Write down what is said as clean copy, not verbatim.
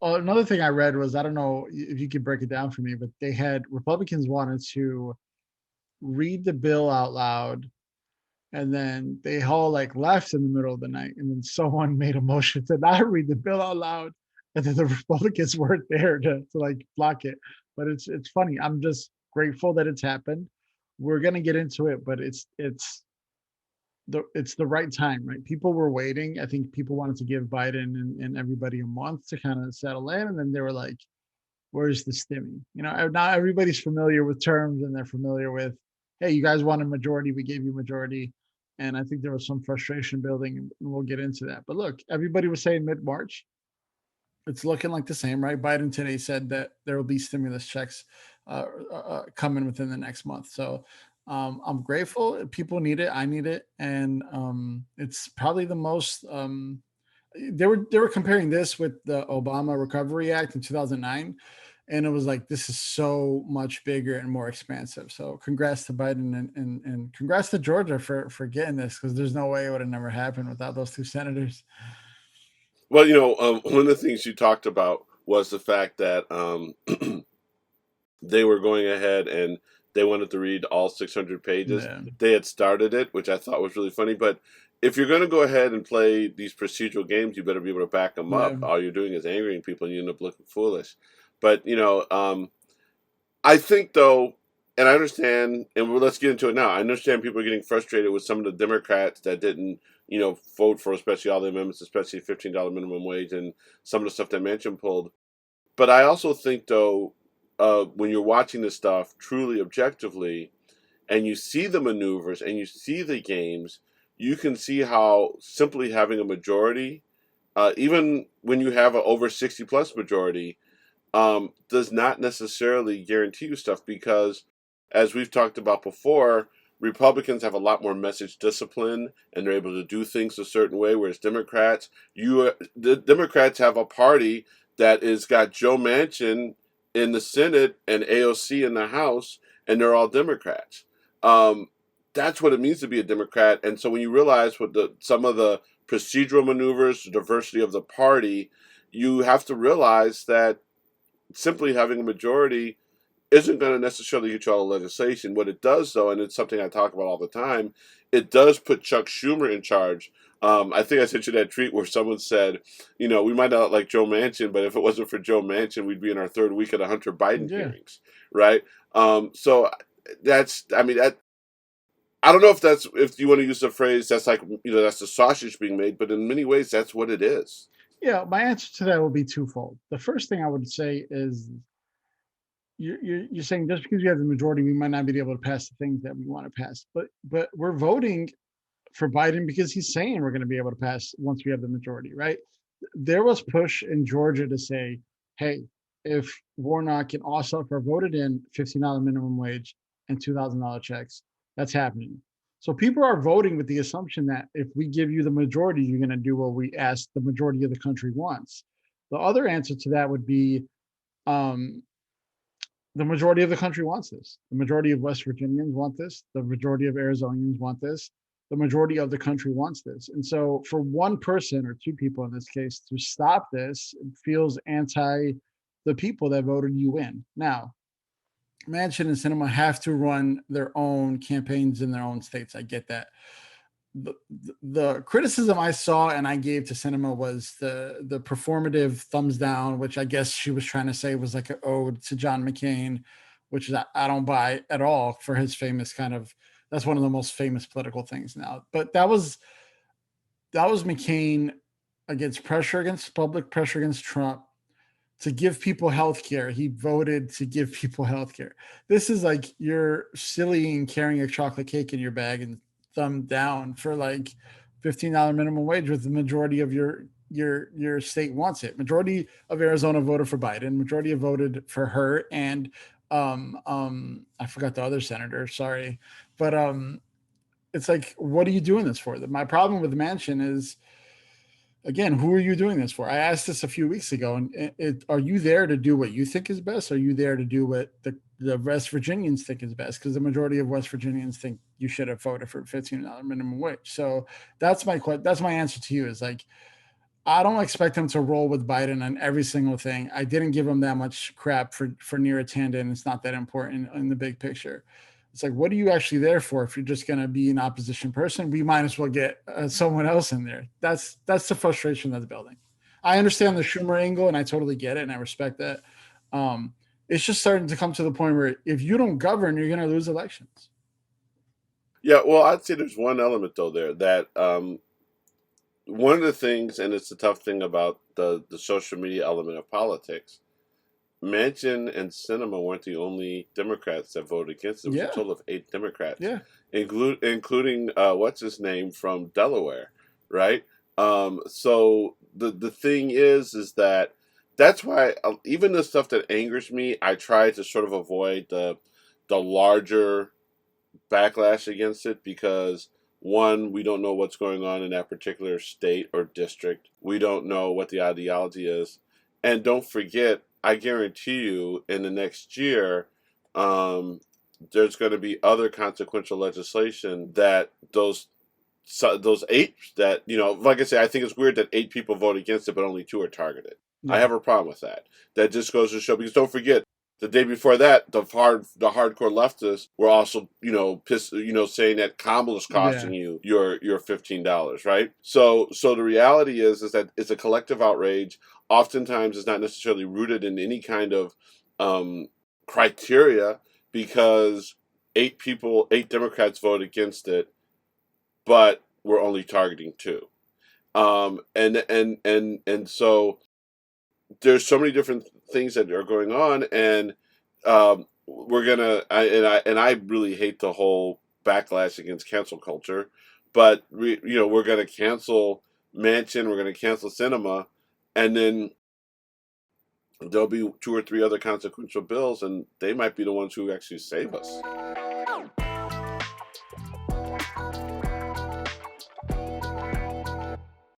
Another thing I read was, I don't know if you could break it down for me, but they had Republicans wanted to read the bill out loud, and then they all like left in the middle of the night, and then someone made a motion to not read the bill out loud, and then the Republicans weren't there to like block it. But it's funny. I'm just grateful that it's happened. We're gonna get into it, but it's the right time, right? People were waiting. I think people wanted to give Biden and everybody a month to kind of settle in, and then they were like, "Where's the stimmy?" Now everybody's familiar with terms, and they're familiar with, "Hey, you guys want a majority? We gave you majority." And I think there was some frustration building, and we'll get into that. But look, everybody was saying mid-March. It's looking like the same, right? Biden today said that there will be stimulus checks coming within the next month. So I'm grateful. People need it. I need it, and it's probably the most. They were comparing this with the Obama Recovery Act in 2009, and it was like, this is so much bigger and more expansive. So congrats to Biden, and congrats to Georgia for getting this, because there's no way it would have never happened without those two senators. Well, one of the things you talked about was the fact that they were going ahead and they wanted to read all 600 pages. Yeah, They had started it, which I thought was really funny. But if you're going to go ahead and play these procedural games, you better be able to back them yeah, up. All you're doing is angering people, and you end up looking foolish. But I think though, and I understand, and let's get into it now. I understand people are getting frustrated with some of the Democrats that didn't, vote for especially all the amendments, especially $15 minimum wage and some of the stuff that Manchin pulled. But I also think though, when you're watching this stuff truly objectively, and you see the maneuvers and you see the games, you can see how simply having a majority, even when you have an over 60 plus majority, does not necessarily guarantee you stuff because, as we've talked about before, Republicans have a lot more message discipline and they're able to do things a certain way, whereas the Democrats have a party that is got Joe Manchin in the Senate and AOC in the House, and they're all Democrats. Um, that's what it means to be a Democrat. And so when you realize what some of the procedural maneuvers, the diversity of the party, you have to realize that simply having a majority isn't going to necessarily get you all the legislation. What it does, though, and it's something I talk about all the time, it does put Chuck Schumer in charge. I think I sent you that tweet where someone said, we might not like Joe Manchin, but if it wasn't for Joe Manchin, we'd be in our third week of the Hunter Biden yeah. hearings, right? So I mean, I don't know if you want to use the phrase that's like, that's the sausage being made, but in many ways, that's what it is. Yeah, my answer to that will be twofold. The first thing I would say is, you're saying just because we have the majority, we might not be able to pass the things that we want to pass. But we're voting for Biden because he's saying we're going to be able to pass once we have the majority, right? There was push in Georgia to say, hey, if Warnock and Ossoff are voted in, $15 minimum wage and $2,000 checks, that's happening. So people are voting with the assumption that if we give you the majority, you're going to do what we asked the majority of the country wants. The other answer to that would be, um, the majority of the country wants this. The majority of West Virginians want this. The majority of Arizonians want this. The majority of the country wants this. And so for one person, or two people in this case, to stop this, it feels anti the people that voted you in. Now, Manchin and Cinema have to run their own campaigns in their own states. I get that. The criticism I saw and I gave to Cinema was the performative thumbs down, which I guess she was trying to say was like an ode to John McCain, which is, I don't buy at all for his famous kind of, that's one of the most famous political things now. But that was McCain against pressure, against public pressure against Trump, to give people health care. He voted to give people health care. This is like you're silly and carrying a chocolate cake in your bag and thumb down for like $15 minimum wage, with the majority of your state wants it. Majority of Arizona voted for Biden. Majority have voted for her, and I forgot the other senator. Sorry, but it's like, what are you doing this for? My problem with Manchin is, again, who are you doing this for? I asked this a few weeks ago, and are you there to do what you think is best? Or are you there to do what the West Virginians think is best? Because the majority of West Virginians think you should have voted for $15 minimum wage. So that's my answer to you, is like, I don't expect him to roll with Biden on every single thing. I didn't give him that much crap for near attendant. It's not that important in the big picture. It's like, what are you actually there for? If you're just going to be an opposition person, we might as well get someone else in there. That's the frustration that's building. I understand the Schumer angle, and I totally get it, and I respect that. Um, it's just starting to come to the point where if you don't govern, you're going to lose elections. Yeah, well, I'd say there's one element though there that one of the things, and it's the tough thing about the social media element of politics. Manchin and Sinema weren't the only Democrats that voted against it. It was a Yeah, total of 8 Democrats, yeah, including what's his name from Delaware, right? So the thing is that that's why even the stuff that angers me, I try to sort of avoid the larger backlash against it because one, we don't know what's going on in that particular state or district. We don't know what the ideology is, and don't forget, I guarantee you, in the next year, um, there's going to be other consequential legislation that those eight that like I say, I think it's weird that 8 people vote against it, but only 2 are targeted. I yeah, have a problem with that. That just goes to show because don't forget, the day before that, the hardcore leftists were also pissed, saying that Kamala's yeah, costing you your $15, right? So the reality is that it's a collective outrage. Oftentimes, it's not necessarily rooted in any kind of um, criteria because 8 Democrats vote against it, but we're only targeting 2. And so there's so many different things that are going on, and we're gonna. I really hate the whole backlash against cancel culture, but we're gonna cancel Manchin, we're gonna cancel Cinema, and then there'll be 2 or 3 other consequential bills, and they might be the ones who actually save us.